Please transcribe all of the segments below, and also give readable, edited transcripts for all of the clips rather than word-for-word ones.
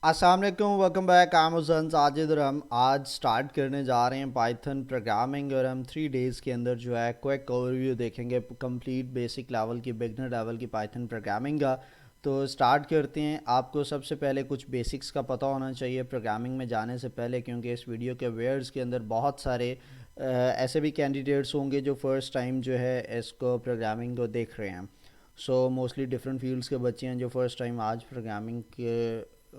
अस्सलाम वालेकुम, welcome back. I am Hussain Sajid और हम आज स्टार्ट करने जा रहे हैं पाइथन प्रोग्रामिंग। और हम 3 डेज़ के अंदर जो है क्विक ओवरव्यू देखेंगे कंप्लीट बेसिक लेवल की, बिगनर लेवल की पाइथन प्रोग्रामिंग का। तो स्टार्ट करते हैं। आपको सबसे पहले कुछ बेसिक्स का पता होना चाहिए प्रोग्रामिंग में जाने से पहले, क्योंकि इस वीडियो के व्यूअर्स के अंदर बहुत सारे ऐसे भी कैंडिडेट्स होंगे जो फ़र्स्ट टाइम जो है इसको प्रोग्रामिंग को देख रहे हैं। सो मोस्टली डिफरेंट फील्ड्स के बच्चे हैं जो फर्स्ट टाइम आज प्रोग्रामिंग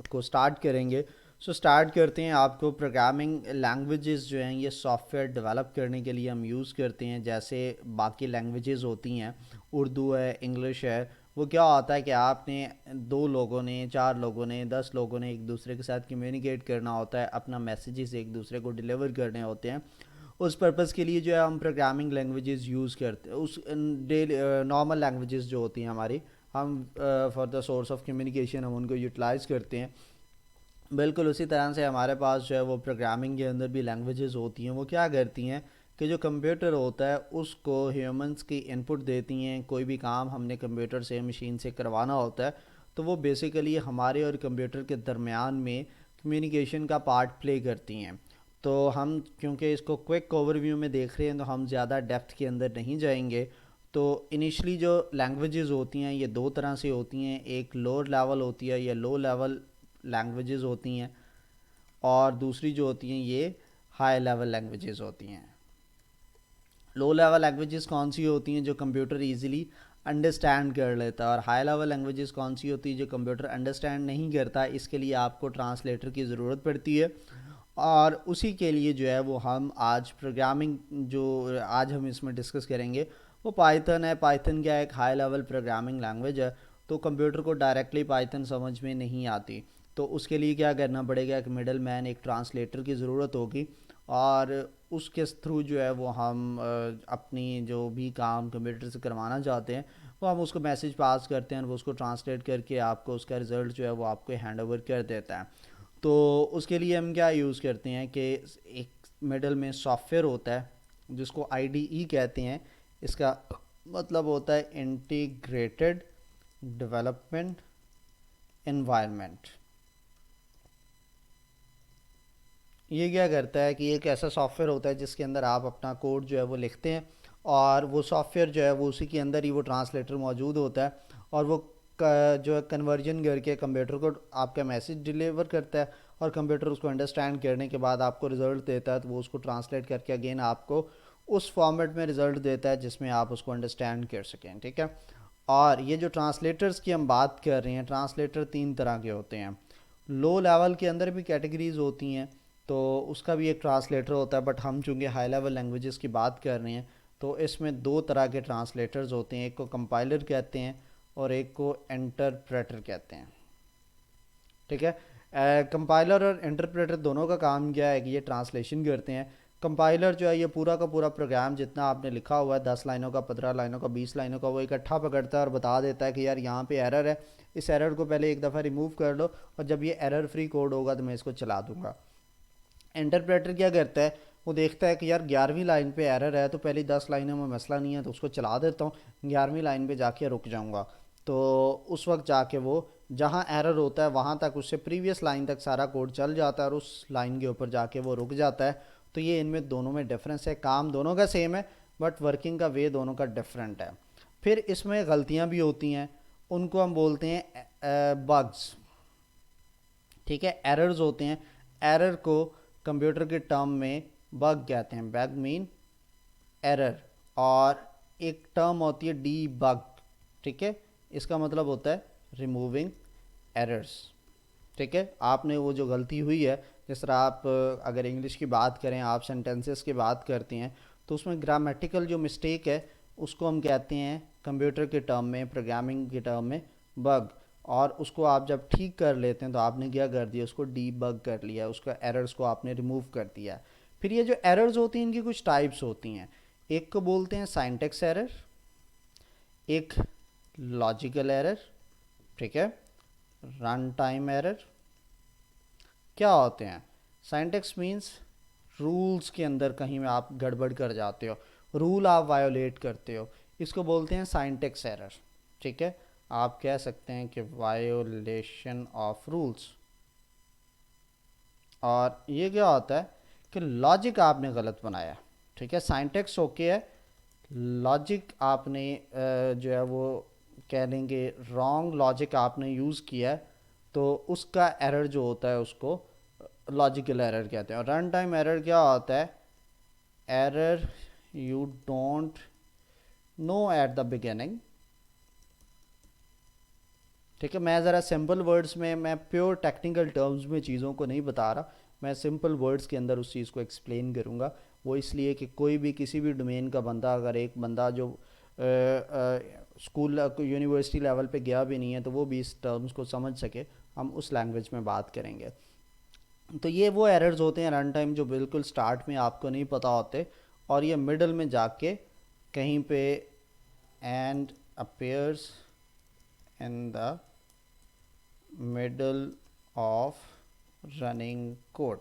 को स्टार्ट करेंगे। सो स्टार्ट करते हैं। आपको प्रोग्रामिंग लैंग्वेजेस जो हैं ये सॉफ्टवेयर डेवलप करने के लिए हम यूज़ करते हैं, जैसे बाकी लैंग्वेजेस होती हैं, उर्दू है, इंग्लिश है। वो क्या होता है कि आपने 2 लोगों ने, 4 लोगों ने, 10 लोगों ने एक दूसरे के साथ कम्युनिकेट करना होता है, अपना मैसेजेस एक दूसरे को डिलीवर करने होते हैं। उस पर्पज़ के लिए जो है हम प्रोग्रामिंग लैंग्वेजेस यूज़ करते हैं। उस डेली नॉर्मल लैंग्वेजेस जो होती हैं हमारी, हम for the source of communication हम उनको यूटिलाइज़ करते हैं। बिल्कुल उसी तरह से हमारे पास जो है वो प्रोग्रामिंग के अंदर भी लैंग्वेजेस होती हैं। वो क्या करती हैं कि जो कंप्यूटर होता है उसको ह्यूमंस की इनपुट देती हैं। कोई भी काम हमने कंप्यूटर से, मशीन से करवाना होता है, तो वो बेसिकली हमारे और कंप्यूटर के दरमियान में कम्युनिकेशन का पार्ट प्ले करती हैं। तो हम क्योंकि इसको क्विक ओवरव्यू में देख रहे हैं तो हम ज़्यादा डेप्थ के अंदर नहीं जाएंगे। तो इनिशली जो लैंग्वेजेस होती हैं ये 2 तरह से होती हैं। एक लोअर लेवल होती है, या लो लेवल लैंग्वेजेस होती हैं, और दूसरी जो होती हैं ये हाई लेवल लैंग्वेजेस होती हैं। लो लेवल लैंग्वेजेस कौन सी होती हैं? जो कंप्यूटर इजीली अंडरस्टैंड कर लेता है। और हाई लेवल लैंग्वेजेस कौन सी होती है? जो कंप्यूटर अंडरस्टैंड नहीं करता, इसके लिए आपको ट्रांसलेटर की ज़रूरत पड़ती है। और उसी के लिए जो है वो हम आज प्रोग्रामिंग जो आज हम इसमें डिस्कस करेंगे वो पाइथन है। पाइथन क्या है? एक हाई लेवल प्रोग्रामिंग लैंग्वेज है। तो कंप्यूटर को डायरेक्टली पाइथन समझ में नहीं आती, तो उसके लिए क्या करना पड़ेगा? एक मिडल मैन, एक ट्रांसलेटर की ज़रूरत होगी। और उसके थ्रू जो है वो हम अपनी जो भी काम कंप्यूटर से करवाना चाहते हैं वो हम उसको मैसेज पास करते हैं, और वो उसको ट्रांसलेट करके आपको उसका रिज़ल्ट जो है वो आपको हैंड ओवर कर देता है। तो उसके लिए हम क्या यूज़ करते हैं कि एक मिडल में सॉफ्टवेयर होता है जिसको आईडीई कहते हैं। इसका मतलब होता है इंटीग्रेटेड डेवलपमेंट एनवायरनमेंट। ये क्या करता है कि एक ऐसा सॉफ्टवेयर होता है जिसके अंदर आप अपना कोड जो है वो लिखते हैं, और वो सॉफ्टवेयर जो है वो उसी के अंदर ही वो ट्रांसलेटर मौजूद होता है, और वो जो है कन्वर्जन करके कंप्यूटर को आपका मैसेज डिलीवर करता है, और कंप्यूटर उसको अंडरस्टैंड करने के बाद आपको रिज़ल्ट देता है। तो वो उसको ट्रांसलेट करके अगेन आपको उस फॉर्मेट में रिज़ल्ट देता है जिसमें आप उसको अंडरस्टैंड कर सकें। ठीक है। और ये जो ट्रांसलेटर्स की हम बात कर रहे हैं, ट्रांसलेटर 3 तरह के होते हैं। लो लेवल के अंदर भी कैटेगरीज होती हैं, तो उसका भी एक ट्रांसलेटर होता है, बट हम चूँकि हाई लेवल लैंग्वेजेस की बात कर रहे हैं तो इसमें 2 तरह के ट्रांसलेटर्स होते हैं। एक को कंपाइलर कहते हैं और एक को इंटरप्रेटर कहते हैं। ठीक है। कंपाइलर और इंटरप्रेटर दोनों का काम क्या है कि ये ट्रांसलेशन करते हैं। कंपाइलर जो है ये पूरा का पूरा प्रोग्राम जितना आपने लिखा हुआ है, 10 लाइनों का, 15 लाइनों का, 20 लाइनों का, वो इकट्ठा पकड़ता है और बता देता है कि यार यहाँ पे एरर है, इस एरर को पहले एक दफ़ा रिमूव कर लो, और जब ये एरर फ्री कोड होगा तो मैं इसको चला दूंगा। इंटरप्रेटर क्या करता है? वो देखता है कि यार 11वीं लाइन पे एरर है, तो पहली 10 लाइनों में मसला नहीं है तो उसको चला देता हूँ, 11वीं लाइन पे जाके रुक जाऊँगा। तो उस वक्त जाके वो जहाँ एरर होता है वहाँ तक उससे प्रीवियस लाइन तक सारा कोड चल जाता है, और उस लाइन के ऊपर जाके वो रुक जाता है। तो ये इनमें दोनों में डिफरेंस है। काम दोनों का सेम है, बट वर्किंग का वे दोनों का डिफरेंट है। फिर इसमें गलतियाँ भी होती हैं, उनको हम बोलते हैं बग्स। ठीक है, एरर्स होते हैं। एरर को कंप्यूटर के टर्म में बग कहते हैं। Bug mean error. और एक टर्म होती है डी बग। ठीक है, इसका मतलब होता है रिमूविंग एरर्स। ठीक है, आपने वो जो गलती हुई है, जिस तरह आप अगर इंग्लिश की बात करें, आप सेंटेंसेस की बात करते हैं, तो उसमें ग्रामेटिकल जो मिस्टेक है उसको हम कहते हैं कंप्यूटर के टर्म में, प्रोग्रामिंग के टर्म में बग। और उसको आप जब ठीक कर लेते हैं तो आपने क्या कर दिया? उसको डीबग कर लिया, उसका एरर्स को आपने रिमूव कर दिया। फिर ये जो एरर्स होती हैं इनकी कुछ टाइप्स होती हैं। एक को बोलते हैं साइंटेक्स एरर, एक लॉजिकल एरर, ठीक है, रन टाइम एरर। क्या होते हैं? साइंटेक्स मीन्स रूल्स के अंदर कहीं में आप गड़बड़ कर जाते हो, रूल आप वायोलेट करते हो, इसको बोलते हैं साइंटेक्स एरर। ठीक है, आप कह सकते हैं कि वायोलेशन ऑफ रूल्स। और ये क्या होता है कि लॉजिक आपने गलत बनाया, ठीक है, साइंटेक्स ओके है, लॉजिक आपने जो है वो कह लेंगे रॉन्ग लॉजिक आपने यूज़ किया है, तो उसका एरर जो होता है उसको लॉजिकल एरर कहते हैं। और रन टाइम एरर क्या होता है, error you don't know at the beginning, ठीक है। मैं ज़रा सिंपल वर्ड्स में, मैं प्योर टेक्निकल टर्म्स में चीज़ों को नहीं बता रहा, मैं सिंपल वर्ड्स के अंदर उस चीज़ को एक्सप्लेन करूँगा। वो इसलिए कि कोई भी किसी भी डोमेन का बंदा, अगर एक बंदा जो स्कूल यूनिवर्सिटी लेवल पे गया भी नहीं है, तो वो भी इस टर्म्स को समझ सके, हम उस लैंग्वेज में बात करेंगे। तो ये वो एरर्स होते हैं रन टाइम जो बिल्कुल स्टार्ट में आपको नहीं पता होते, और ये मिडल में जाके कहीं पे and appears in the middle of running code,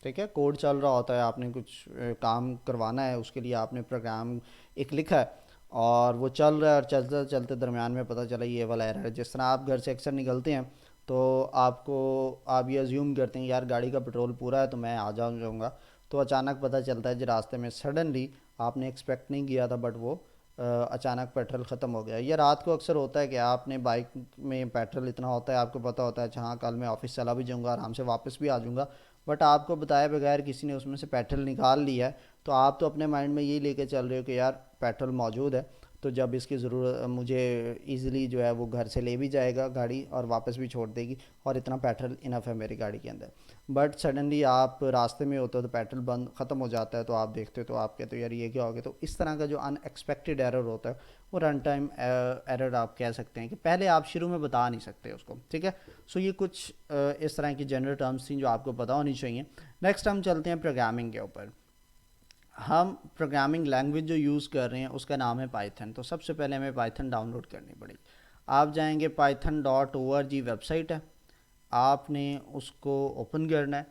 ठीक है। कोड चल रहा होता है, आपने कुछ काम करवाना है, उसके लिए आपने प्रोग्राम एक लिखा है और वो चल रहा है, और चलते चलते दरमियान में पता चला ये वाला एरर है। जिस तरह आप घर से अक्सर निकलते हैं तो आपको, आप ये अज्यूम करते हैं यार गाड़ी का पेट्रोल पूरा है तो मैं आ जाऊँगा, तो अचानक पता चलता है जी रास्ते में सडनली आपने एक्सपेक्ट नहीं किया था, बट वो अचानक पेट्रोल ख़त्म हो गया। ये रात को अक्सर होता है कि आपने बाइक में पेट्रोल इतना होता है, आपको पता होता है हाँ कल मैं ऑफिस चला भी जाऊँगा, आराम से वापस भी आ जाऊँगा, बट आपको बताए बगैर किसी ने उसमें से पेट्रोल निकाल लिया है, तो आप तो अपने माइंड में यही लेके चल रहे हो कि यार पेट्रोल मौजूद है, तो जब इसकी ज़रूरत मुझे इजीली जो है वो घर से ले भी जाएगा गाड़ी और वापस भी छोड़ देगी, और इतना पेट्रोल इनफ है मेरी गाड़ी के अंदर। बट सडनली आप रास्ते में होते हो तो पेट्रोल बंद ख़त्म हो जाता है, तो आप देखते हो तो आप कहते हो यार ये क्या हो गया। तो इस तरह का जो अनएक्सपेक्टेड एरर होता है वो रन टाइम एरर आप कह सकते हैं, कि पहले आप शुरू में बता नहीं सकते उसको, ठीक है। सो ये कुछ इस तरह की जनरल टर्म्स थी जो आपको पता होनी चाहिए। नेक्स्ट हम चलते हैं प्रोग्रामिंग के ऊपर। हम प्रोग्रामिंग लैंग्वेज जो यूज़ कर रहे हैं उसका नाम है पाइथन। तो सबसे पहले हमें पाइथन डाउनलोड करनी पड़ेगी। आप जाएंगे python.org वेबसाइट है, आपने उसको ओपन करना है,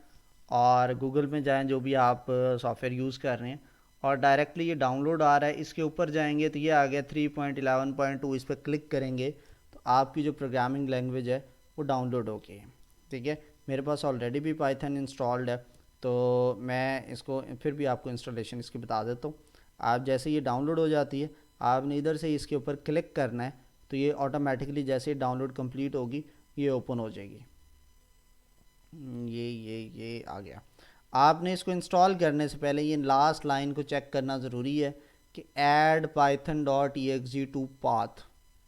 और गूगल में जाएं जो भी आप सॉफ्टवेयर यूज़ कर रहे हैं, और डायरेक्टली ये डाउनलोड आ रहा है, इसके ऊपर जाएंगे तो ये आ गया 3.11.2, इस पर क्लिक करेंगे तो आपकी जो प्रोग्रामिंग लैंग्वेज है वो डाउनलोड हो गई है, ठीक है। मेरे पास ऑलरेडी भी पाइथन इंस्टॉल्ड है, तो मैं इसको फिर भी आपको इंस्टॉलेशन इसकी बता देता हूँ। आप जैसे ये डाउनलोड हो जाती है, आपने इधर से इसके ऊपर क्लिक करना है, तो ये ऑटोमेटिकली जैसे ही डाउनलोड कंप्लीट होगी ये ओपन हो जाएगी। ये आ गया। आपने इसको इंस्टॉल करने से पहले ये लास्ट लाइन को चेक करना ज़रूरी है कि ऐड python.exe टू पाथ,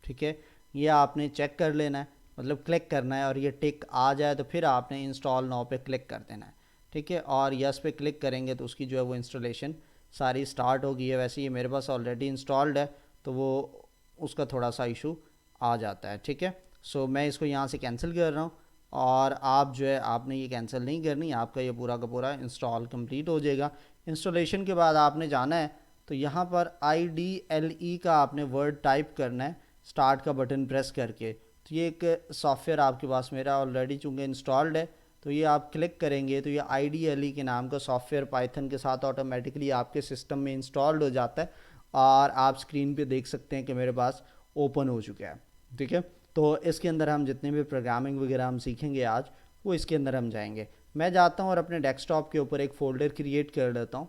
ठीक है। ये आपने चेक कर लेना है, मतलब क्लिक करना है, और ये टिक आ जाए तो फिर आपने इंस्टॉल नाउ पे क्लिक कर देना है, ठीक है। और यस पे क्लिक करेंगे तो उसकी जो है वो इंस्टॉलेशन सारी स्टार्ट हो गई है। वैसे ये मेरे पास ऑलरेडी इंस्टॉल्ड है, तो वो उसका थोड़ा सा इशू आ जाता है, ठीक है। सो मैं इसको यहाँ से कैंसिल कर रहा हूँ, और आप जो है आपने ये कैंसिल नहीं करनी, आपका ये पूरा का पूरा इंस्टॉल कंप्लीट हो जाएगा। इंस्टॉलेशन के बाद आपने जाना है तो यहाँ पर IDLE का आपने वर्ड टाइप करना है, स्टार्ट का बटन प्रेस करके। तो ये एक सॉफ्टवेयर आपके पास मेरा ऑलरेडी चूँकि इंस्टॉल्ड है, तो ये आप क्लिक करेंगे तो ये IDLE के नाम का सॉफ्टवेयर पाइथन के साथ ऑटोमेटिकली आपके सिस्टम में इंस्टॉल्ड हो जाता है, और आप स्क्रीन पे देख सकते हैं कि मेरे पास ओपन हो चुका है, ठीक है। तो इसके अंदर हम जितने भी प्रोग्रामिंग वगैरह हम सीखेंगे आज, वो इसके अंदर हम जाएंगे। मैं जाता हूँ और अपने डेस्कटॉप के ऊपर एक फ़ोल्डर क्रिएट कर लेता हूँ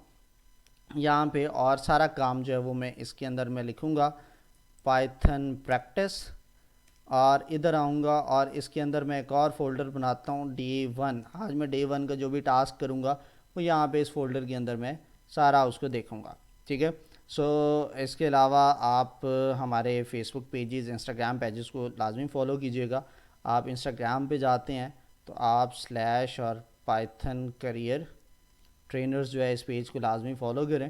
यहाँ पे, और सारा काम जो है वो मैं इसके अंदर मैं लिखूँगा पाइथन प्रैक्टिस, और इधर आऊँगा और इसके अंदर मैं एक और फोल्डर बनाता हूँ day1। आज मैं day1 का जो भी टास्क करूँगा वो यहाँ पे इस फोल्डर के अंदर मैं सारा उसको देखूँगा, ठीक है। सो इसके अलावा आप हमारे फेसबुक पेजेस, इंस्टाग्राम पेजेस को लाजमी फ़ॉलो कीजिएगा। आप इंस्टाग्राम पे जाते हैं तो आप स्लैश और पाइथन करियर ट्रेनर्स जो है इस पेज को लाजमी फ़ॉलो करें।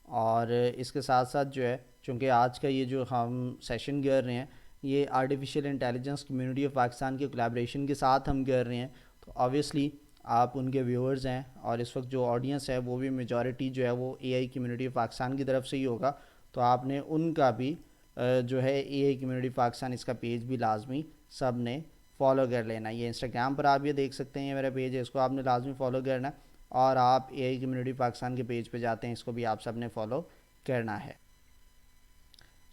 और इसके साथ साथ जो है, चूँकि आज का ये जो हम सेशन कर रहे हैं ये artificial intelligence community of Pakistan के कोलैबोरेशन के साथ हम कर रहे हैं, तो ऑब्वियसली आप उनके व्यूअर्स हैं, और इस वक्त जो ऑडियंस है वो भी मेजॉरिटी जो है वो AI कम्युनिटी ऑफ पाकिस्तान की तरफ से ही होगा। तो आपने उनका भी जो है AI कम्युनिटी पाकिस्तान इसका पेज भी लाजमी सब ने फॉलो कर लेना। ये इंस्टाग्राम पर आप ये देख सकते हैं, ये मेरा पेज है, इसको आपने लाजमी फॉलो करना है। और आप AI कम्युनिटी पाकिस्तान के पेज पे जाते हैं, इसको भी आप सब ने फॉलो करना है।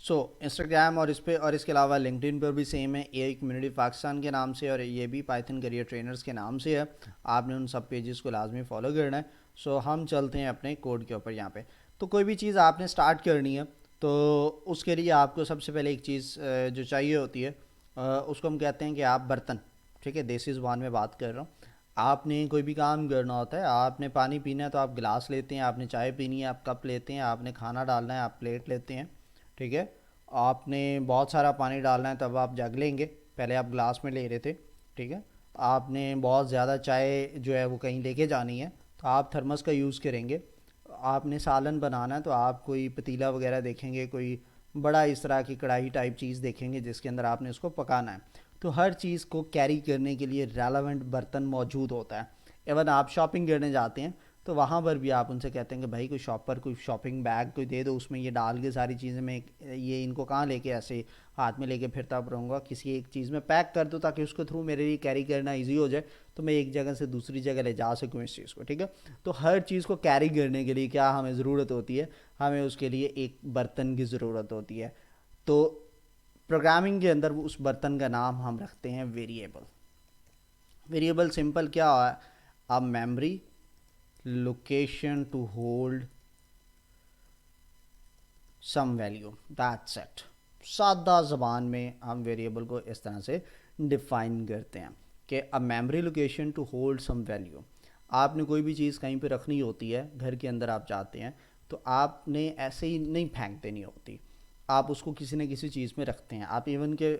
सो इंस्टाग्राम और इस पे और इसके अलावा लिंक्डइन पर भी सेम है, ए कम्युनिटी पाकिस्तान के नाम से, और ये भी पाइथन करियर ट्रेनर्स के नाम से है। आपने उन सब पेजेस को लाजमी फॉलो करना है। सो हम चलते हैं अपने कोड के ऊपर यहाँ पे। तो कोई भी चीज़ आपने स्टार्ट करनी है तो उसके लिए आपको सबसे पहले एक चीज़ जो चाहिए होती है, उसको हम कहते हैं कि आप बर्तन, ठीक है, देसी ज़ुबान में बात कर रहा हूँ। आपने कोई भी काम करना होता है, आपने पानी पीना है तो आप गिलास लेते हैं, आपने चाय पीनी है आप कप लेते हैं, आपने खाना डालना है आप प्लेट लेते हैं, ठीक है। आपने बहुत सारा पानी डालना है तब आप जग लेंगे, पहले आप गिलास में ले रहे थे, ठीक है। आपने बहुत ज़्यादा चाय जो है वो कहीं लेके जानी है तो आप थर्मस का यूज़ करेंगे। आपने सालन बनाना है तो आप कोई पतीला वगैरह देखेंगे, कोई बड़ा इस तरह की कढ़ाई टाइप चीज़ देखेंगे जिसके अंदर आपने उसको पकाना है। तो हर चीज़ को कैरी करने के लिए रेलेवेंट बर्तन मौजूद होता है। इवन आप शॉपिंग करने जाते हैं तो वहाँ पर भी आप उनसे कहते हैं कि भाई कोई शॉपर कोई शॉपिंग बैग कोई दे दो, उसमें ये डाल के सारी चीज़ें मैं ये इनको कहाँ लेके ऐसे हाथ में लेके फिरता रहूँगा, किसी एक चीज़ में पैक कर दो ताकि उसको थ्रू मेरे लिए कैरी करना इजी हो जाए, तो मैं एक जगह से दूसरी जगह ले जा सकूँ इस चीज़ को, ठीक है। तो हर चीज़ को कैरी करने के लिए क्या हमें ज़रूरत होती है, हमें उसके लिए एक बर्तन की ज़रूरत होती है। तो प्रोग्रामिंग के अंदर उस बर्तन का नाम हम रखते हैं वेरिएबल। वेरिएबल सिंपल क्या है, अब memory location to hold some value, that's it. सादा ज़बान में हम वेरिएबल को इस तरह से डिफ़ाइन करते हैं कि a memory location to hold some value. आपने कोई भी चीज़ कहीं पे रखनी होती है, घर के अंदर आप जाते हैं तो आपने ऐसे ही नहीं फेंक देनी होती, आप उसको किसी न किसी चीज़ में रखते हैं। आप इवन के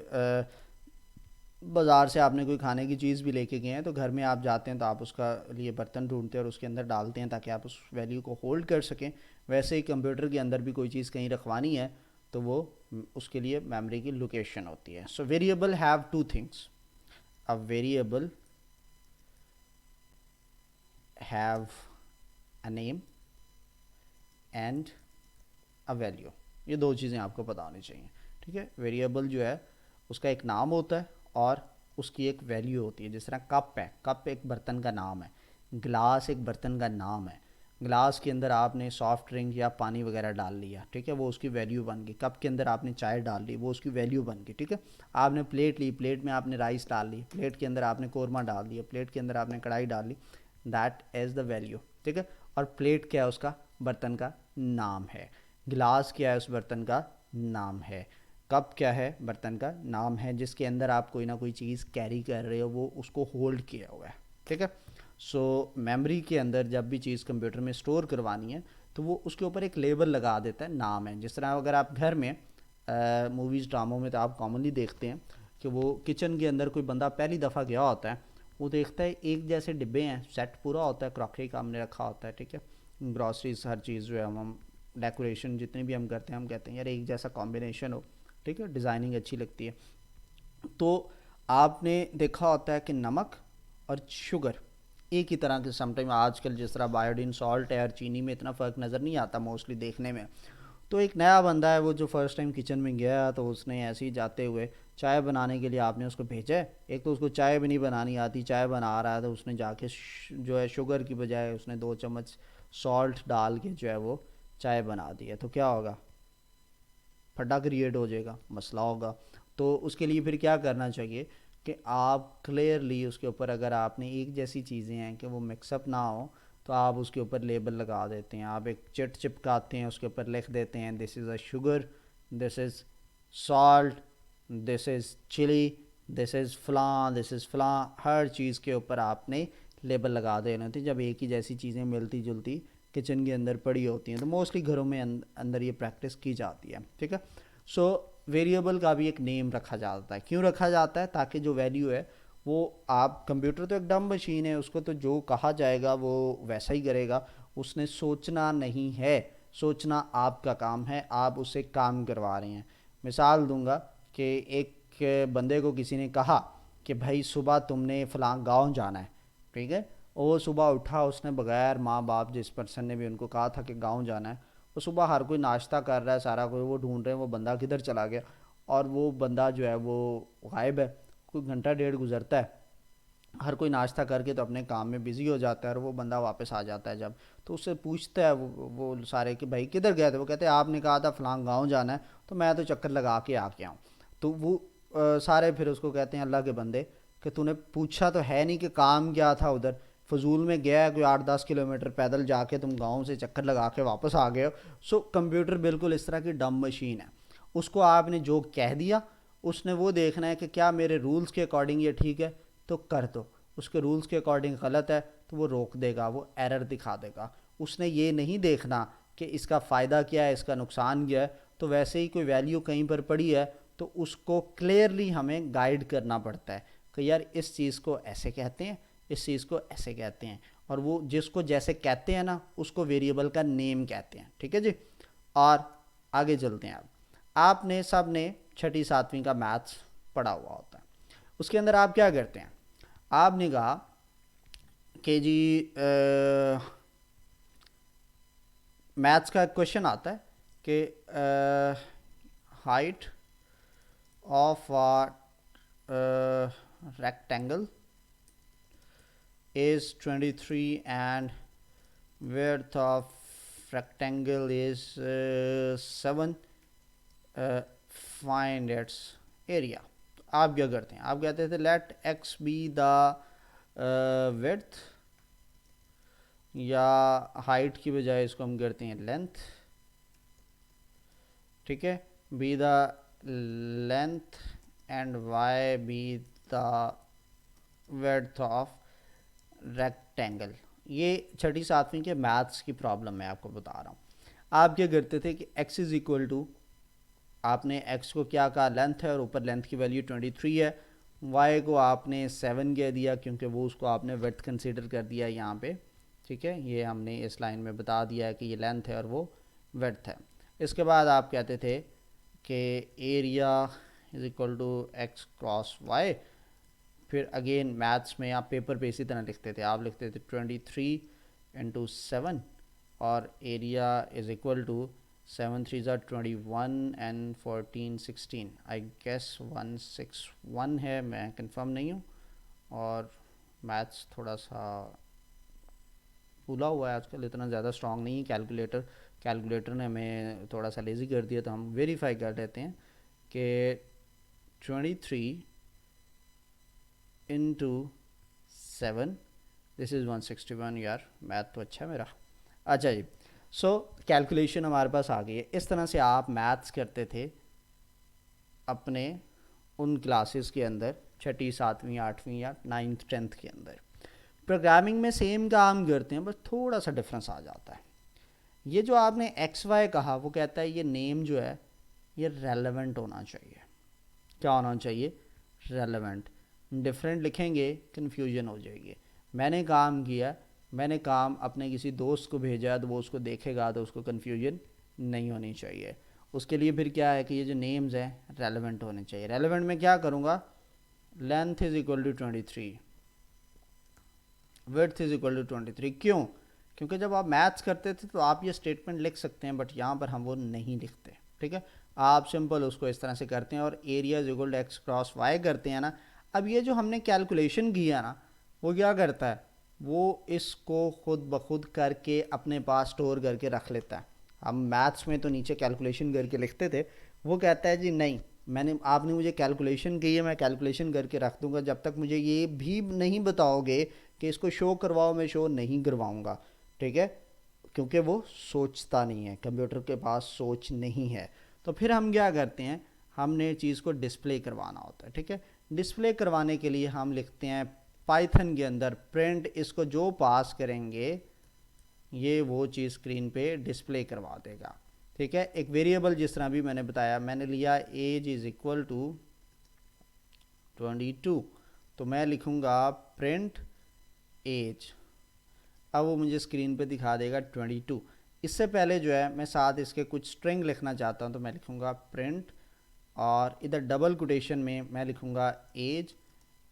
बाज़ार से आपने कोई खाने की चीज़ भी लेके गए हैं तो घर में आप जाते हैं तो आप उसका लिए बर्तन ढूंढते हैं और उसके अंदर डालते हैं ताकि आप उस वैल्यू को होल्ड कर सकें। वैसे ही कंप्यूटर के अंदर भी कोई चीज़ कहीं रखवानी है तो वो उसके लिए मेमोरी की लोकेशन होती है। So variable have two things, a variable have a name and a value. ये दो चीज़ें आपको पता होनी चाहिए, ठीक है। वेरिएबल जो है उसका एक नाम होता है और उसकी एक वैल्यू होती है। जिस तरह कप है, कप एक बर्तन का नाम है, गिलास एक बर्तन का नाम है। गिलास के अंदर आपने सॉफ्ट ड्रिंक या पानी वगैरह डाल लिया, ठीक है, वो उसकी वैल्यू बन गई। कप के अंदर आपने चाय डाल ली, वो उसकी वैल्यू बन गई, ठीक है। आपने प्लेट ली, प्लेट में आपने राइस डाल ली, प्लेट के अंदर आपने कौरमा डाल दिया, प्लेट के अंदर आपने कढ़ाई डाल ली, दैट इज़ द वैल्यू, ठीक है। और प्लेट क्या है, उसका बर्तन का नाम है। गिलास क्या है, उस बर्तन का नाम है। कप क्या है, बर्तन का नाम है जिसके अंदर आप कोई ना कोई चीज़ कैरी कर रहे हो, वो उसको होल्ड किया हुआ है, ठीक है। सो मेमोरी के अंदर जब भी चीज़ कंप्यूटर में स्टोर करवानी है तो वो उसके ऊपर एक लेबल लगा देता है, नाम है। जिस तरह अगर आप घर में मूवीज़ ड्रामों में तो आप कॉमनली देखते हैं कि वो किचन के अंदर कोई बंदा पहली दफ़ा गया होता है, वो देखता है एक जैसे डिब्बे हैं, सेट पूरा होता है, क्रॉकरी का हमने रखा होता है, ठीक है, ग्रॉसरीज हर चीज़ जो है हम डेकोरेशन जितने भी हम करते हैं हम कहते हैं यार एक जैसा कॉम्बिनेशन हो, ठीक है, डिज़ाइनिंग अच्छी लगती है। तो आपने देखा होता है कि नमक और शुगर एक ही तरह के, समटाइम आजकल जिस तरह बायोडीन सॉल्ट है और चीनी में इतना फ़र्क नज़र नहीं आता मोस्टली देखने में। तो एक नया बंदा है वो जो फर्स्ट टाइम किचन में गया तो उसने ऐसे ही जाते हुए चाय बनाने के लिए आपने उसको भेजा है, एक तो उसको चाय भी नहीं बनानी आती, चाय बना रहा है तो उसने जाके जो है शुगर की बजाय उसने 2 चम्मच सॉल्ट डाल के जो है वो चाय बना दी है, तो क्या होगा, फटा क्रिएट हो जाएगा, मसला होगा। तो उसके लिए फिर क्या करना चाहिए कि आप क्लियरली उसके ऊपर, अगर आपने एक जैसी चीज़ें हैं कि वो मिक्सअप ना हो, तो आप उसके ऊपर लेबल लगा देते हैं, आप एक चिट चिपकाते हैं, उसके ऊपर लिख देते हैं this is a sugar, this is salt, this is chilli, this is फ़लाँ, दिस इज़ फ़लाँ। हर चीज़ के ऊपर आपने लेबल लगा देने होते हैं। जब एक ही जैसी चीज़ें मिलती जुलती किचन के अंदर पड़ी होती हैं तो मोस्टली घरों में अंदर ये प्रैक्टिस की जाती है, ठीक है। सो वेरिएबल का भी एक नेम रखा जाता है। क्यों रखा जाता है, ताकि जो वैल्यू है वो, आप कंप्यूटर तो एक डम मशीन है, उसको तो जो कहा जाएगा वो वैसा ही करेगा, उसने सोचना नहीं है, सोचना आपका काम है, आप उससे काम करवा रहे हैं। मिसाल दूंगा कि एक बंदे को किसी ने कहा कि भाई सुबह तुमने फ़लाँ गांव जाना है, ठीक है। वो सुबह उठा, उसने बगैर माँ बाप जिस पर्सन ने भी उनको कहा था कि गांव जाना है, वो सुबह हर कोई नाश्ता कर रहा है, सारा कोई वो ढूंढ रहे हैं वो बंदा किधर चला गया, और वो बंदा जो है वो गायब है। कोई घंटा डेढ़ गुजरता है, हर कोई नाश्ता करके तो अपने काम में बिज़ी हो जाता है और वो बंदा वापस आ जाता है जब, तो उससे पूछता है वो सारे कि भाई किधर गए थे, वो कहते हैं आपने कहा था फलां गांव जाना है तो मैं तो चक्कर लगा के आ गया हूँ। तो वो सारे फिर उसको कहते हैं अल्लाह के बंदे कि तूने पूछा तो है नहीं कि काम क्या था उधर, फजूल में गया है कोई 8-10 किलोमीटर पैदल जाके तुम गाँव से चक्कर लगा के वापस आ गए हो। सो कंप्यूटर बिल्कुल इस तरह की डम मशीन है, उसको आपने जो कह दिया उसने वो देखना है कि क्या मेरे रूल्स के अकॉर्डिंग ये ठीक है तो कर दो, उसके रूल्स के अकॉर्डिंग गलत है तो वो रोक देगा, वो एरर दिखा देगा। उसने ये नहीं देखना कि इसका फ़ायदा क्या है इसका नुकसान क्या है। तो वैसे ही कोई वैल्यू कहीं पर पड़ी है तो उसको क्लियरली हमें गाइड करना पड़ता है कि यार इस चीज़ को ऐसे कहते हैं, इस चीज़ को ऐसे कहते हैं, और वो जिसको जैसे कहते हैं ना उसको वेरिएबल का नेम कहते हैं। ठीक है जी। और आगे चलते हैं। अब आपने सब ने छठी सातवीं का मैथ्स पढ़ा हुआ होता है, उसके अंदर आप क्या करते हैं, आपने कहा कि जी मैथ्स का क्वेश्चन आता है कि height of rectangle is 23 and width of rectangle is 7, find its area। आप क्या करते हैं, आप कहते थे let x be the width, या हाइट की बजाय इसको हम करते हैं लेंथ। ठीक है, be the length and y be the width of rectangle. ये छठी सातवीं के मैथ्स की प्रॉब्लम मैं आपको बता रहा हूँ। आप क्या करते थे कि x इज़ इक्वल टू, आपने x को क्या कहा लेंथ है और ऊपर लेंथ की वैल्यू 23 है, y को आपने 7 कह दिया क्योंकि वो उसको आपने विड्थ कंसीडर कर दिया है यहाँ पे। ठीक है, ये हमने इस लाइन में बता दिया है कि ये लेंथ है और वो विड्थ है। इसके बाद आप कहते थे कि area is equal to x cross y. फिर अगेन मैथ्स में आप पेपर पे इसी तरह लिखते थे, आप लिखते थे 23 × 7 और एरिया इज़ इक्वल टू 7 3 ज़ा 21 एंड 14 16, आई गेस 161 है, मैं कंफर्म नहीं हूँ। और मैथ्स थोड़ा सा भूला हुआ है आजकल, इतना ज़्यादा स्ट्रॉन्ग नहीं है। कैलकुलेटर ने हमें थोड़ा सा लेज़ी कर दिया, तो हम वेरीफाई कर लेते हैं कि 23 इंटू 7, दिस इज़ 161। यार मैथ तो अच्छा है मेरा। अच्छा जी, सो कैलकुलेशन हमारे पास आ गई है। इस तरह से आप मैथ्स करते थे अपने उन क्लासेस के अंदर, छठी सातवीं आठवीं या 9th 10th के अंदर। प्रोग्रामिंग में सेम काम करते हैं, बस थोड़ा सा डिफरेंस आ जाता है। ये जो आपने एक्स वाई कहा, वो कहता है ये नेम जो है ये रेलेवेंट होना चाहिए। क्या होना चाहिए, रेलेवेंट। डिफरेंट लिखेंगे कन्फ्यूजन हो जाएगी। मैंने काम किया, मैंने काम अपने किसी दोस्त को भेजा तो वो उसको देखेगा तो उसको कन्फ्यूजन नहीं होनी चाहिए। उसके लिए फिर क्या है कि ये जो नेम्स हैं रेलेवेंट होने चाहिए। रेलेवेंट में क्या करूँगा, length is equal to 23, width is equal to 23। क्यों, क्योंकि जब आप मैथ्स करते थे तो आप ये स्टेटमेंट लिख सकते हैं, बट यहाँ पर हम वो नहीं लिखते। ठीक है, आप सिंपल उसको इस तरह से करते हैं और area is equal to x cross y करते हैं ना। अब ये जो हमने कैलकुलेशन किया ना, वो क्या करता है, वो इसको खुद ब खुद करके अपने पास स्टोर करके रख लेता है। हम मैथ्स में तो नीचे कैलकुलेशन करके लिखते थे, वो कहता है जी नहीं, आपने मुझे कैलकुलेशन की है, मैं कैलकुलेशन करके रख दूंगा, जब तक मुझे ये भी नहीं बताओगे कि इसको शो करवाओ, मैं शो नहीं करवाऊंगा। ठीक है, क्योंकि वो सोचता नहीं है, कंप्यूटर के पास सोच नहीं है। तो फिर हम क्या करते हैं, हमने चीज़ को डिस्प्ले करवाना होता है। ठीक है, डिस्प्ले करवाने के लिए हम लिखते हैं पाइथन के अंदर प्रिंट, इसको जो पास करेंगे ये वो चीज़ स्क्रीन पे डिस्प्ले करवा देगा। ठीक है, एक वेरिएबल जिस तरह भी मैंने बताया, मैंने लिया एज इज़ इक्वल टू 22, तो मैं लिखूँगा प्रिंट एज। अब वो मुझे स्क्रीन पे दिखा देगा 22। इससे पहले जो है मैं साथ इसके कुछ स्ट्रिंग लिखना चाहता हूँ, तो मैं लिखूँगा प्रिंट, और इधर डबल कोटेशन में मैं लिखूँगा एज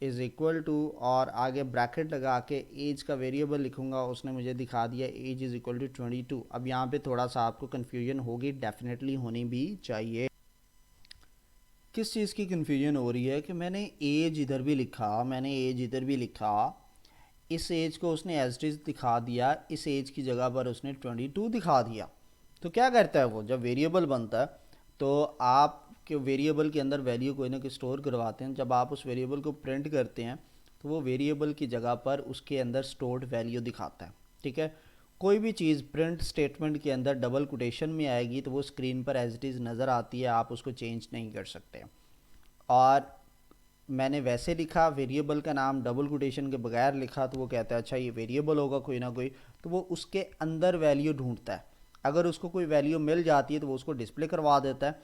इज़ इक्वल टू, और आगे ब्रैकेट लगा के एज का वेरिएबल लिखूँगा। उसने मुझे दिखा दिया एज इज़ इक्वल टू 22। अब यहाँ पे थोड़ा सा आपको कन्फ्यूजन होगी, डेफिनेटली होनी भी चाहिए। किस चीज़ की कन्फ्यूजन हो रही है कि मैंने एज इधर भी लिखा, मैंने एज इधर भी लिखा, इस एज को उसने एज इट इज़ दिखा दिया, इस एज की जगह पर उसने 22 दिखा दिया। तो क्या करता है वो, जब वेरिएबल बनता है तो आप के वेरिएबल के अंदर वैल्यू कोई ना कोई स्टोर करवाते हैं। जब आप उस वेरिएबल को प्रिंट करते हैं तो वो वेरिएबल की जगह पर उसके अंदर स्टोर्ड वैल्यू दिखाता है। ठीक है, कोई भी चीज़ प्रिंट स्टेटमेंट के अंदर डबल कोटेशन में आएगी तो वो स्क्रीन पर एज इट इज़ नज़र आती है, आप उसको चेंज नहीं कर सकते। और मैंने वैसे लिखा, वेरिएबल का नाम डबल कोटेशन के बगैर लिखा, तो वो कहता है अच्छा ये वेरिएबल होगा कोई ना कोई, तो वो उसके अंदर वैल्यू ढूंढता है। अगर उसको कोई वैल्यू मिल जाती है तो वो उसको डिस्प्ले करवा देता है,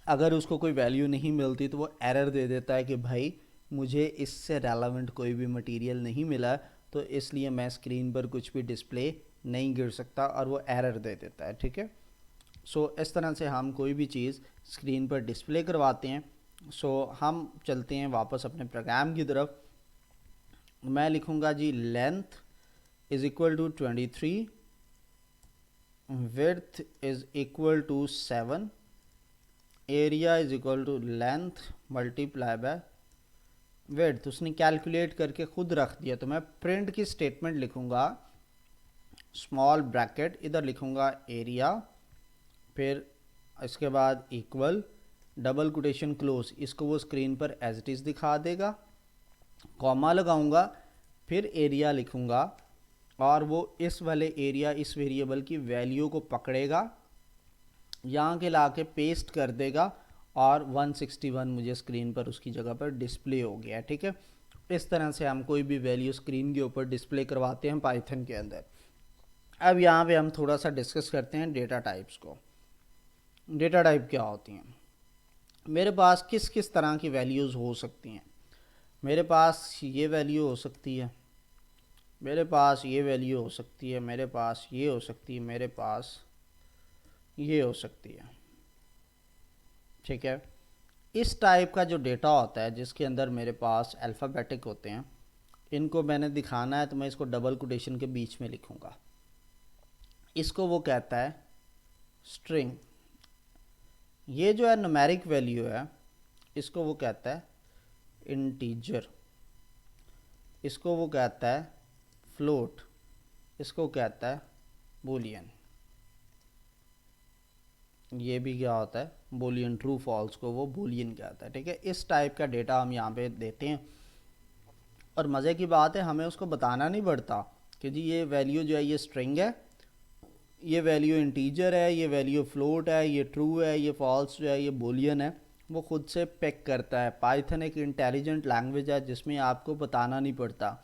अगर उसको कोई वैल्यू नहीं मिलती तो वो एरर दे देता है कि भाई मुझे इससे रेलेवेंट कोई भी मटेरियल नहीं मिला, तो इसलिए मैं स्क्रीन पर कुछ भी डिस्प्ले नहीं कर सकता, और वो एरर दे देता है। ठीक है, सो इस तरह से हम कोई भी चीज़ स्क्रीन पर डिस्प्ले करवाते हैं। सो हम चलते हैं वापस अपने प्रोग्राम की तरफ। मैं लिखूँगा जी length is equal to 23, width is equal to 7, area is equal to length multiply by width. उसने कैलकुलेट करके खुद रख दिया, तो मैं प्रिंट की स्टेटमेंट लिखूँगा, स्मॉल ब्रैकेट, इधर लिखूँगा एरिया, फिर इसके बाद इक्वल, डबल कोटेशन क्लोज, इसको वो स्क्रीन पर एज इट इज़ दिखा देगा, कॉमा लगाऊंगा, फिर एरिया लिखूंगा, और वो इस वाले एरिया इस वेरिएबल की वैल्यू को पकड़ेगा, यहाँ के ला के पेस्ट कर देगा, और 161 मुझे स्क्रीन पर उसकी जगह पर डिस्प्ले हो गया। ठीक है, इस तरह से हम कोई भी वैल्यू स्क्रीन के ऊपर डिस्प्ले करवाते हैं पाइथन के अंदर। अब यहाँ पे हम थोड़ा सा डिस्कस करते हैं डेटा टाइप्स को। डेटा टाइप क्या होती हैं, मेरे पास किस किस तरह की वैल्यूज़ हो सकती हैं। मेरे पास ये वैल्यू हो सकती है, मेरे पास ये वैल्यू हो सकती है, मेरे पास ये हो सकती है, मेरे पास ये हो सकती है। ठीक है, इस टाइप का जो डेटा होता है जिसके अंदर मेरे पास अल्फ़ाबेटिक होते हैं, इनको मैंने दिखाना है तो मैं इसको डबल कोटेशन के बीच में लिखूँगा। इसको वो कहता है स्ट्रिंग। ये जो है न्यूमेरिक वैल्यू है, इसको वो कहता है इंटीजर, इसको वो कहता है फ्लोट, इसको कहता है बूलियन। ये भी क्या होता है, बूलियन, ट्रू फॉल्स को वो बूलियन कहता है। ठीक है, इस टाइप का डेटा हम यहाँ पे देते हैं, और मज़े की बात है हमें उसको बताना नहीं पड़ता कि जी ये वैल्यू जो है ये स्ट्रिंग है, ये वैल्यू इंटीजर है, ये वैल्यू फ्लोट है, ये ट्रू है, ये फॉल्स जो है ये बूलियन है। वो खुद से पिक करता है। पाइथन एक इंटेलिजेंट लैंग्वेज है जिसमें आपको बताना नहीं पड़ता।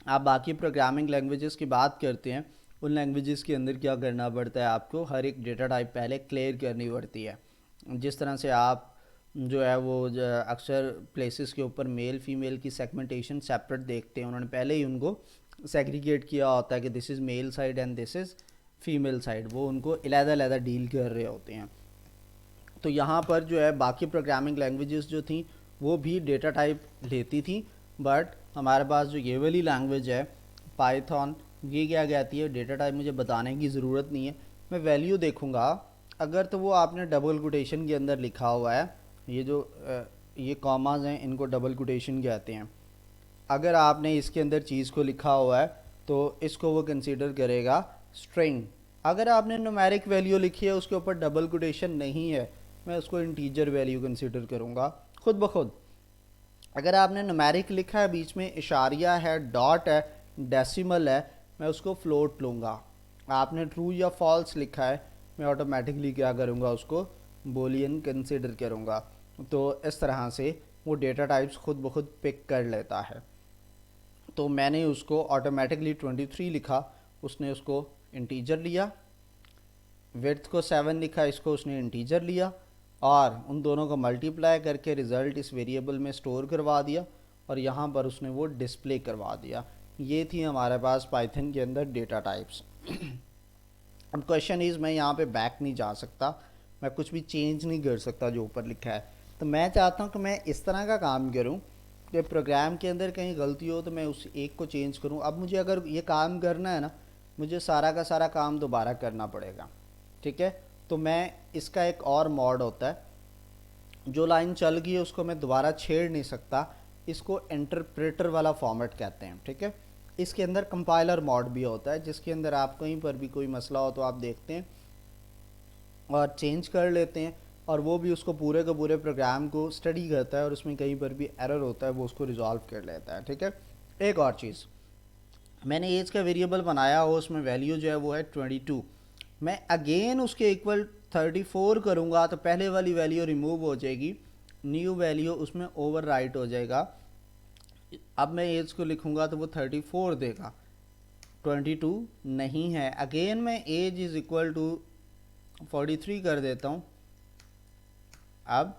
आप बाकी प्रोग्रामिंग लैंग्वेजेस की बात करते हैं, उन लैंग्वेजेस के अंदर क्या करना पड़ता है, आपको हर एक डेटा टाइप पहले क्लियर करनी पड़ती है। जिस तरह से आप जो है वो अक्सर प्लेसेस के ऊपर मेल फीमेल की सेगमेंटेशन सेपरेट देखते हैं, उन्होंने पहले ही उनको सेग्रीगेट किया होता है कि this is male side and this is female side, वो उनको अलग-अलग डील कर रहे होते हैं। तो यहाँ पर जो है बाकी प्रोग्रामिंग लैंग्वेजेस जो थी वो भी डेटा टाइप लेती थी, बट हमारे पास जो ये वाली लैंग्वेज है पाइथन, ये क्या कहती है, डेटा टाइप मुझे बताने की ज़रूरत नहीं है, मैं वैल्यू देखूँगा, अगर तो वो आपने डबल कोटेशन के अंदर लिखा हुआ है, ये जो ये कॉमाज हैं इनको डबल कोटेशन कहते हैं, अगर आपने इसके अंदर चीज़ को लिखा हुआ है तो इसको वो कंसीडर करेगा स्ट्रिंग। अगर आपने न्यूमेरिक वैल्यू लिखी है उसके ऊपर डबल कोटेशन नहीं है, मैं उसको इंटीजर वैल्यू कंसीडर करूँगा खुद ब खुद। अगर आपने न्यूमेरिक लिखा है, बीच में इशारिया है, डॉट है, डेसिमल है, मैं उसको फ्लोट लूँगा। आपने ट्रू या फॉल्स लिखा है, मैं ऑटोमेटिकली क्या करूँगा, उसको बूलियन कंसीडर करूँगा। तो इस तरह से वो डेटा टाइप्स खुद ब खुद पिक कर लेता है। तो मैंने उसको ऑटोमेटिकली 23 लिखा, उसने उसको इंटीजर लिया, विड्थ को 7 लिखा, इसको उसने इंटीजर लिया, और उन दोनों को मल्टीप्लाई करके रिज़ल्ट इस वेरिएबल में स्टोर करवा दिया, और यहाँ पर उसने वो डिस्प्ले करवा दिया। ये थी हमारे पास पाइथन के अंदर डेटा टाइप्स। अब क्वेश्चन इज़, मैं यहाँ पे बैक नहीं जा सकता, मैं कुछ भी चेंज नहीं कर सकता जो ऊपर लिखा है, तो मैं चाहता हूँ कि मैं इस तरह का काम करूँ कि प्रोग्राम के अंदर कहीं गलती हो तो मैं उस एक को चेंज करूँ। अब मुझे अगर ये काम करना है ना, मुझे सारा का सारा काम दोबारा करना पड़ेगा। ठीक है, तो मैं इसका एक और मॉड होता है, जो लाइन चल गई है उसको मैं दोबारा छेड़ नहीं सकता, इसको इंटरप्रेटर वाला फॉर्मेट कहते हैं, ठीक है। इसके अंदर कंपाइलर मोड भी होता है, जिसके अंदर आप कहीं पर भी कोई मसला हो तो आप देखते हैं और चेंज कर लेते हैं, और वो भी उसको पूरे के पूरे प्रोग्राम को स्टडी करता है और उसमें कहीं पर भी एरर होता है वो उसको रिजॉल्व कर लेता है, ठीक है। एक और चीज़, मैंने एज का वेरिएबल बनाया हो, उसमें वैल्यू जो है वो है 22, मैं अगेन उसके इक्वल 34 करूँगा तो पहले वाली वैल्यू रिमूव हो जाएगी, न्यू वैल्यू उसमें ओवर राइट हो जाएगा। अब मैं एज को लिखूँगा तो वो 34 देगा, 22 नहीं है। अगेन मैं एज इज़ इक्वल टू 43 कर देता हूँ। अब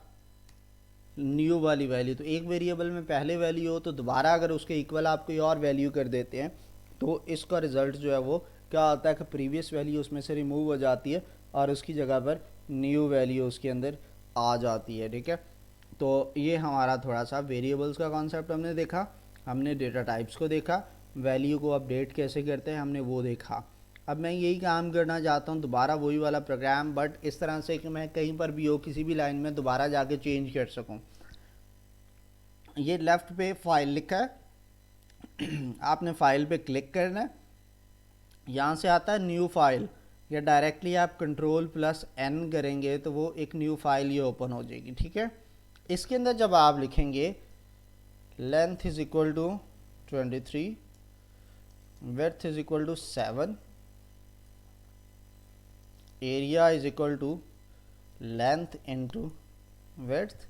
न्यू वाली वैल्यू, तो एक वेरिएबल में पहले वैल्यू हो तो दोबारा अगर उसके इक्वल आप कोई और वैल्यू कर देते हैं तो इसका रिज़ल्ट जो है वो क्या होता है कि प्रीवियस वैल्यू उसमें से रिमूव हो जाती है और उसकी जगह पर न्यू वैल्यू उसके अंदर आ जाती है, ठीक है। तो ये हमारा थोड़ा सा वेरिएबल्स का कॉन्सेप्ट हमने देखा, हमने डेटा टाइप्स को देखा, वैल्यू को अपडेट कैसे करते हैं हमने वो देखा। अब मैं यही काम करना चाहता हूँ, दोबारा वही वाला प्रोग्राम, बट इस तरह से कि मैं कहीं पर भी हो किसी भी लाइन में दोबारा जाके चेंज कर सकूँ। ये लेफ़्ट पे फाइल लिखा है आपने फाइल पे क्लिक करना है, यहाँ से आता है न्यू फाइल, या डायरेक्टली आप कंट्रोल+N करेंगे तो वो एक न्यू फाइल ये ओपन हो जाएगी, ठीक है। इसके अंदर जब आप लिखेंगे length is equal to 23, width is equal to 7, area is equal to length into width,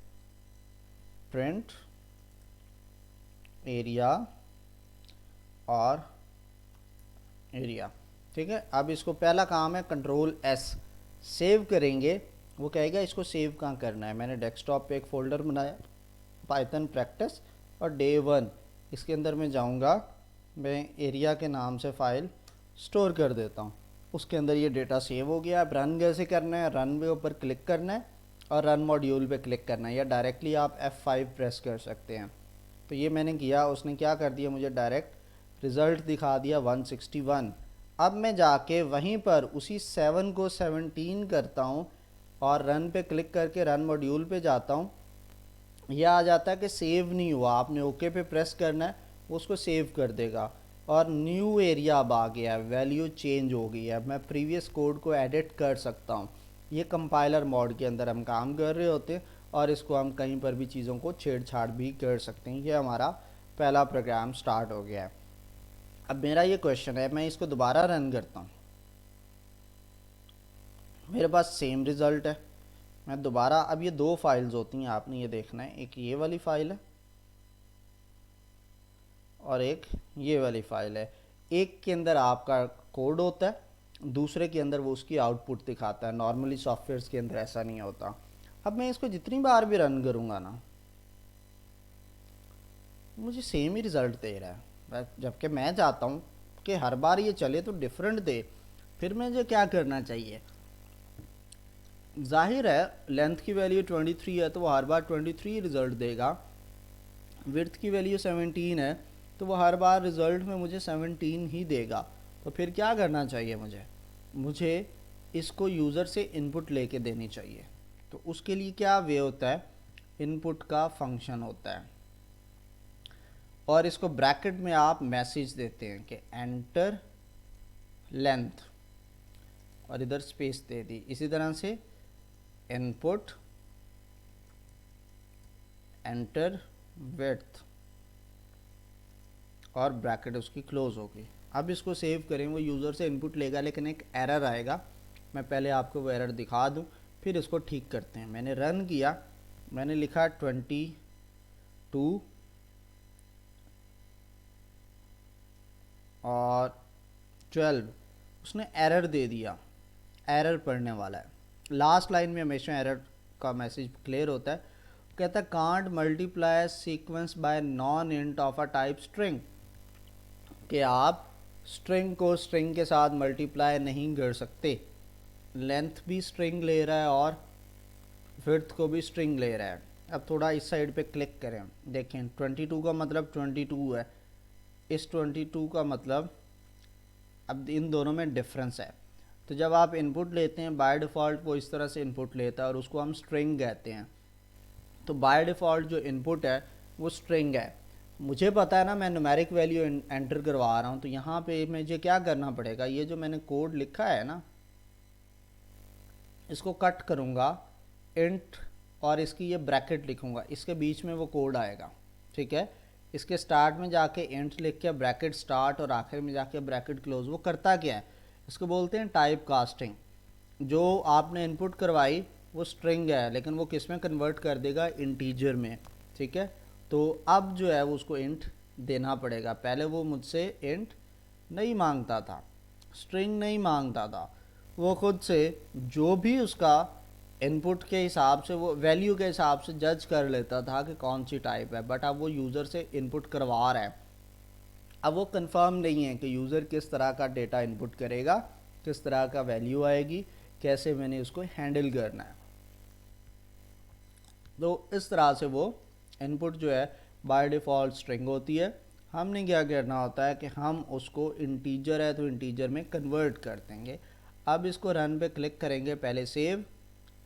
print area और एरिया, ठीक है। अब इसको पहला काम है कंट्रोल+S, सेव करेंगे, वो कहेगा इसको सेव कहाँ करना है। मैंने डेस्कटॉप पे एक फ़ोल्डर बनाया पाइथन प्रैक्टिस, और डे 1 इसके अंदर मैं जाऊँगा, मैं एरिया के नाम से फ़ाइल स्टोर कर देता हूँ, उसके अंदर ये डेटा सेव हो गया। अब रन कैसे करना है, रन पे ऊपर क्लिक करना है और रन मॉड्यूल पे क्लिक करना है, या डायरेक्टली आप F5 प्रेस कर सकते हैं। तो ये मैंने किया, उसने क्या कर दिया, मुझे डायरेक्ट रिज़ल्ट दिखा दिया 161। अब मैं जाके वहीं पर उसी 7 को 17 करता हूँ और रन पे क्लिक करके रन मॉड्यूल पे जाता हूँ, यह आ जाता है कि सेव नहीं हुआ, आपने ओके पे प्रेस करना है, वो उसको सेव कर देगा और न्यू एरिया अब आ गया, वैल्यू चेंज हो गई है, मैं प्रीवियस कोड को एडिट कर सकता हूँ। ये कंपाइलर मोड के अंदर हम काम कर रहे होते हैं और इसको हम कहीं पर भी चीज़ों को छेड़छाड़ भी कर सकते हैं। ये हमारा पहला प्रोग्राम स्टार्ट हो गया है। अब मेरा ये क्वेश्चन है, मैं इसको दोबारा रन करता हूँ, मेरे पास सेम रिज़ल्ट है, मैं दोबारा, अब ये दो फाइल्स होती हैं आपने ये देखना है, एक ये वाली फ़ाइल है और एक ये वाली फ़ाइल है। एक के अंदर आपका कोड होता है, दूसरे के अंदर वो उसकी आउटपुट दिखाता है। नॉर्मली सॉफ्टवेयर्स के अंदर ऐसा नहीं होता। अब मैं इसको जितनी बार भी रन करूँगा ना, मुझे सेम ही रिज़ल्ट दे रहा है, जबकि मैं चाहता हूँ कि हर बार ये चले तो डिफरेंट दे। फिर मुझे क्या करना चाहिए, जाहिर है लेंथ की वैल्यू 23 है तो वो हर बार 23 रिज़ल्ट देगा, विड्थ की वैल्यू 17 है तो वो हर बार रिज़ल्ट में मुझे 17 ही देगा। तो फिर क्या करना चाहिए, मुझे इसको यूज़र से इनपुट लेके देनी चाहिए। तो उसके लिए क्या वे होता है, इनपुट का फंक्शन होता है और इसको ब्रैकेट में आप मैसेज देते हैं कि एंटर लेंथ और इधर स्पेस दे दी। इसी तरह से इनपुट एंटर विड्थ और ब्रैकेट उसकी क्लोज होगी। अब इसको सेव करें, वो यूज़र से इनपुट लेगा लेकिन एक एरर आएगा, मैं पहले आपको वो एरर दिखा दूं फिर इसको ठीक करते हैं। मैंने रन किया, मैंने लिखा 22 और 12, उसने एरर दे दिया, एरर पढ़ने वाला है। लास्ट लाइन में हमेशा एरर का मैसेज क्लियर होता है, कहता है can't multiply sequence bye non int of a type string, कि आप स्ट्रिंग को स्ट्रिंग के साथ मल्टीप्लाई नहीं कर सकते। लेंथ भी स्ट्रिंग ले रहा है और विड्थ को भी स्ट्रिंग ले रहा है। अब थोड़ा इस साइड पे क्लिक करें, देखें 22 का मतलब 22 है, इस 22 का मतलब, अब इन दोनों में डिफरेंस है। तो जब आप इनपुट लेते हैं बाय डिफ़ॉल्ट वो इस तरह से इनपुट लेता है और उसको हम स्ट्रिंग कहते हैं। तो बाय डिफ़ॉल्ट जो इनपुट है वो स्ट्रिंग है। मुझे पता है ना मैं न्यूमेरिक वैल्यू एंटर करवा रहा हूँ, तो यहाँ पे मुझे क्या करना पड़ेगा, ये जो मैंने कोड लिखा है ना इसको कट करूँगा इंट और इसकी ये ब्रैकेट लिखूँगा, इसके बीच में वो कोड आएगा। ठीक है, इसके स्टार्ट में जाके इंट लिख के ब्रैकेट स्टार्ट और आखिर में जाके ब्रैकेट क्लोज। वो करता क्या है, इसको बोलते हैं टाइप कास्टिंग। जो आपने इनपुट करवाई वो स्ट्रिंग है, लेकिन वो किस में कन्वर्ट कर देगा, इंटीजर में। ठीक है, तो अब जो है वो उसको इंट देना पड़ेगा। पहले वो मुझसे इंट नहीं मांगता था, स्ट्रिंग नहीं मांगता था, वो खुद से जो भी उसका इनपुट के हिसाब से, वो वैल्यू के हिसाब से जज कर लेता था कि कौन सी टाइप है। बट अब वो यूज़र से इनपुट करवा रहा है, अब वो कंफर्म नहीं है कि यूज़र किस तरह का डेटा इनपुट करेगा, किस तरह का वैल्यू आएगी, कैसे मैंने उसको हैंडल करना है। तो इस तरह से वो इनपुट जो है बाय डिफ़ॉल्ट स्ट्रिंग होती है। हमने क्या करना होता है कि हम उसको इंटीजर है तो इंटीजर में कन्वर्ट कर देंगे। अब इसको रन पे क्लिक करेंगे, पहले सेव।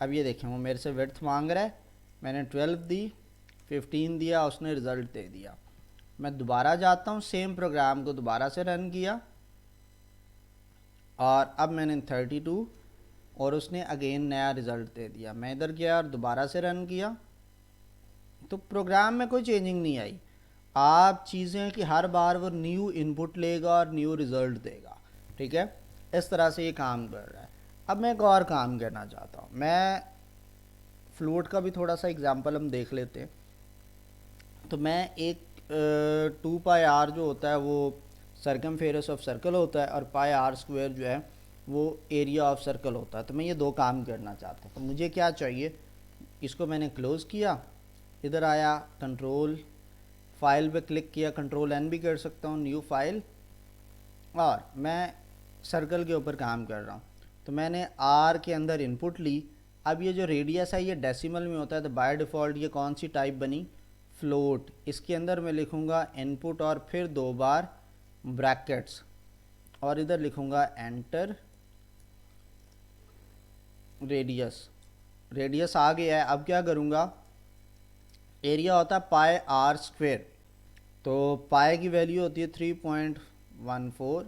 अब ये देखें वो मेरे से विड्थ मांग रहा है, मैंने 12 दी, 15 दिया, उसने रिज़ल्ट दे दिया। मैं दोबारा जाता हूँ, सेम प्रोग्राम को दोबारा से रन किया और अब मैंने 32 और उसने अगेन नया रिज़ल्ट दे दिया। मैं इधर गया और दोबारा से रन किया, तो प्रोग्राम में कोई चेंजिंग नहीं आई। आप चीज़ें कि हर बार वो न्यू इनपुट लेगा और न्यू रिज़ल्ट देगा। ठीक है, इस तरह से ये काम कर रहा है। अब मैं एक और काम करना चाहता हूँ, मैं फ्लोट का भी थोड़ा सा एग्जांपल हम देख लेते हैं। तो मैं एक 2 पाई आर जो होता है वो सर्कमफेरेंस ऑफ सर्कल होता है और पाई आर स्क्वायर जो है वो एरिया ऑफ सर्कल होता है। तो मैं ये दो काम करना चाहता हूँ। तो मुझे क्या चाहिए, इसको मैंने क्लोज़ किया, इधर आया कंट्रोल फाइल पे क्लिक किया, कंट्रोल एन भी कर सकता हूँ, न्यू फाइल, और मैं सर्कल के ऊपर काम कर रहा हूँ। तो मैंने आर के अंदर इनपुट ली। अब ये जो रेडियस है ये डेसिमल में होता है, तो बाय डिफ़ॉल्ट ये कौन सी टाइप बनी, फ्लोट। इसके अंदर मैं लिखूँगा इनपुट और फिर 2 बार ब्रैकेट्स और इधर लिखूँगा एंटर रेडियस। रेडियस आ गया है। अब क्या करूँगा, एरिया होता है पाई आर स्क्वेयर, तो पाई की वैल्यू होती है 3.14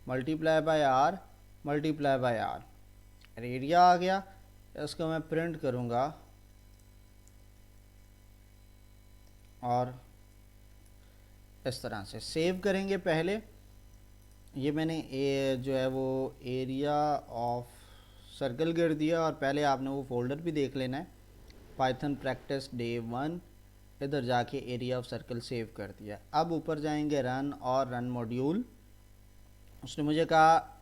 multiply by R multiply by R. Area आ गया, इसको मैं प्रिंट करूँगा और इस तरह से सेव करेंगे। पहले ये मैंने जो है वो एरिया ऑफ सर्कल कर दिया और पहले आपने वो फोल्डर भी देख लेना है, पाइथन प्रैक्टिस डे 1, इधर जाके एरिया ऑफ सर्कल सेव कर दिया। अब ऊपर जाएंगे रन और रन मॉड्यूल। उसने मुझे कहा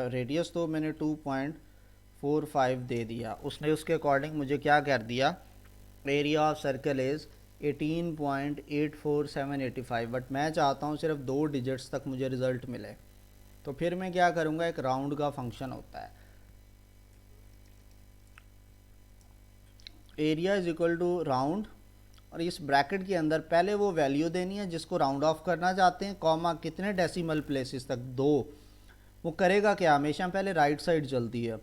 रेडियस, तो मैंने 2.45 दे दिया। उसने उसके अकॉर्डिंग मुझे क्या कर दिया, area of circle is 18.84785, but मैं चाहता हूँ सिर्फ 2 डिजिट्स तक मुझे रिज़ल्ट मिले। तो फिर मैं क्या करूँगा, एक राउंड का फंक्शन होता है, area is equal to round, और इस ब्रैकेट के अंदर पहले वो वैल्यू देनी है जिसको राउंड ऑफ करना चाहते हैं, कॉमा कितने डेसिमल प्लेसेस तक, 2। वो करेगा क्या, हमेशा पहले राइट साइड चलती है।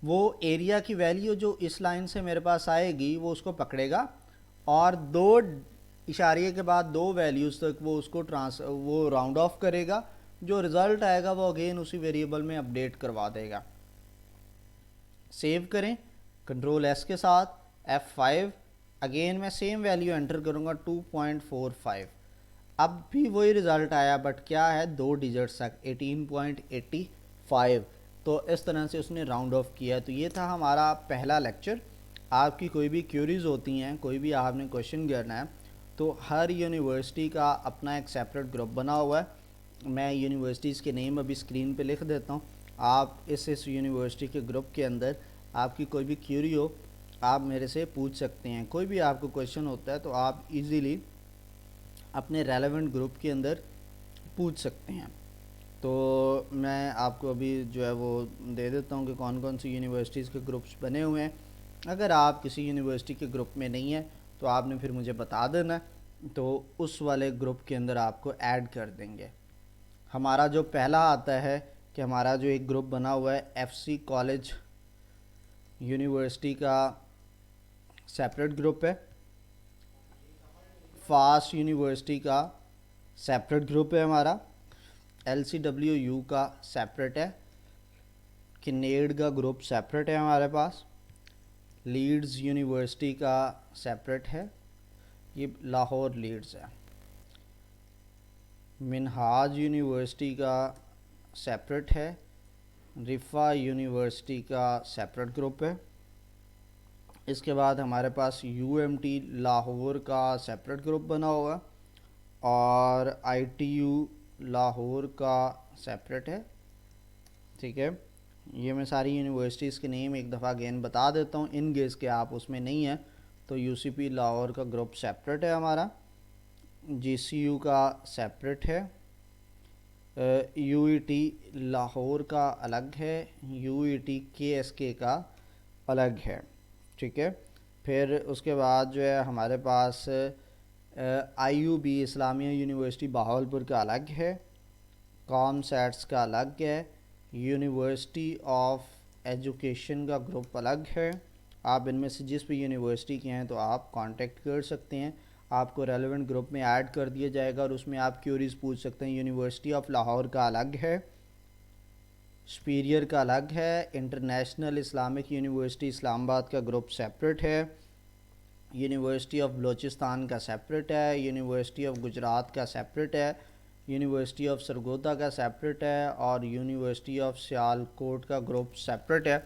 वो एरिया की वैल्यू जो इस लाइन से मेरे पास आएगी वो उसको पकड़ेगा और 2 इशारे के बाद 2 वैल्यूज़ तक वो उसको वो राउंड ऑफ करेगा। जो रिज़ल्ट आएगा वो अगेन उसी वेरिएबल में अपडेट करवा देगा। सेव करें कंट्रोल एस के साथ, F5, अगेन मैं सेम वैल्यू एंटर करूँगा 2.45। अब भी वही रिज़ल्ट आया, बट क्या है 2 डिजिट्स तक, 18.85। तो इस तरह से उसने राउंड ऑफ किया। तो ये था हमारा पहला लेक्चर। आपकी कोई भी क्यूरीज होती हैं, कोई भी आपने क्वेश्चन करना है, तो हर यूनिवर्सिटी का अपना एक सेपरेट ग्रुप बना हुआ है। मैं यूनिवर्सिटीज़ के नेम अभी स्क्रीन पे लिख देता हूँ। आप इस यूनिवर्सिटी के ग्रुप के अंदर आपकी कोई भी क्यूरी हो आप मेरे से पूछ सकते हैं। कोई भी आपको क्वेश्चन होता है तो आप इजीली अपने रेलेवेंट ग्रुप के अंदर पूछ सकते हैं। तो मैं आपको अभी जो है वो दे देता हूँ कि कौन कौन सी यूनिवर्सिटीज़ के ग्रुप्स बने हुए हैं। अगर आप किसी यूनिवर्सिटी के ग्रुप में नहीं है तो आपने फिर मुझे बता देना, तो उस वाले ग्रुप के अंदर आपको ऐड कर देंगे। हमारा जो पहला आता है कि हमारा जो एक ग्रुप बना हुआ है FC कॉलेज यूनिवर्सिटी का सेपरेट ग्रुप है। फास्ट यूनिवर्सिटी का सेपरेट ग्रुप है हमारा, LCWU का सेपरेट है, किनेड का ग्रुप सेपरेट है हमारे पास, लीड्स यूनिवर्सिटी का सेपरेट है, ये लाहौर लीड्स है, मिनहाज यूनिवर्सिटी का सेपरेट है, रिफ़ा यूनिवर्सिटी का सेपरेट ग्रुप है। इसके बाद हमारे पास UMT लाहौर का सेपरेट ग्रुप बना हुआ है और ITU लाहौर का सेपरेट है। ठीक है, ये मैं सारी यूनिवर्सिटीज़ के नेम एक दफ़ा अगेन बता देता हूँ, इन केस के आप उसमें नहीं है तो UCP लाहौर का ग्रुप सेपरेट है हमारा, GCU का सेपरेट है, UET लाहौर का अलग है, UET KSK का अलग है। ठीक है, फिर उसके बाद जो है हमारे पास IUB इस्लामिया यूनिवर्सिटी बहावलपुर का अलग है, कॉमसैट्स का अलग है, यूनिवर्सिटी ऑफ एजुकेशन का ग्रुप अलग है। आप इनमें से जिस भी यूनिवर्सिटी के हैं तो आप कांटेक्ट कर सकते हैं, आपको रेलेवेंट ग्रुप में ऐड कर दिया जाएगा और उसमें आप क्यूरीज पूछ सकते हैं। यूनिवर्सिटी ऑफ लाहौर का अलग है, सुपीरियर का अलग है, इंटरनेशनल इस्लामिक यूनिवर्सिटी इस्लामाबाद का ग्रुप सेपरेट है, यूनिवर्सिटी ऑफ बलोचिस्तान का सेपरेट है, यूनिवर्सिटी ऑफ गुजरात का सेपरेट है, यूनिवर्सिटी ऑफ सरगोदा का सेपरेट है और यूनिवर्सिटी ऑफ सियालकोट का ग्रुप सेपरेट है।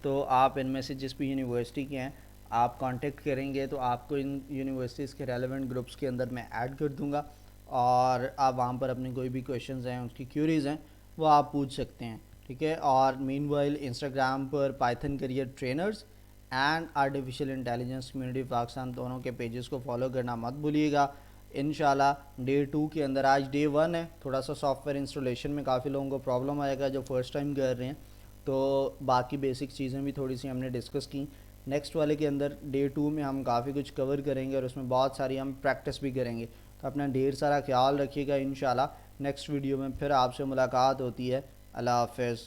तो आप इनमें से जिस भी यूनिवर्सिटी के हैं आप कांटेक्ट करेंगे तो आपको इन यूनिवर्सिटीज़ के रेलेवेंट ग्रुप्स के अंदर मैं ऐड कर दूंगा और आप वहाँ पर अपने कोई भी क्वेश्चंस हैं, उसकी क्यूरीज़ हैं, वो आप पूछ सकते हैं। ठीक है, और मीनवाइल इंस्टाग्राम पर Python career trainers and artificial intelligence community Pakistan दोनों के पेजेस को फॉलो करना मत भूलिएगा। इंशाल्लाह डे 2 के अंदर, आज डे 1 है, थोड़ा सा सॉफ्टवेयर इंस्टॉलेशन में काफ़ी लोगों को प्रॉब्लम आएगा जो फर्स्ट टाइम कर रहे हैं, तो बाकी बेसिक चीज़ें भी थोड़ी सी हमने डिस्कस की। नेक्स्ट वाले के अंदर डे 2 में हम काफ़ी कुछ कवर करेंगे और उसमें बहुत सारी हम प्रैक्टिस भी करेंगे। तो अपना ढेर सारा ख्याल रखिएगा। इंशाल्लाह नेक्स्ट वीडियो में फिर आपसे मुलाकात होती है। अल्लाह हाफ़िज़।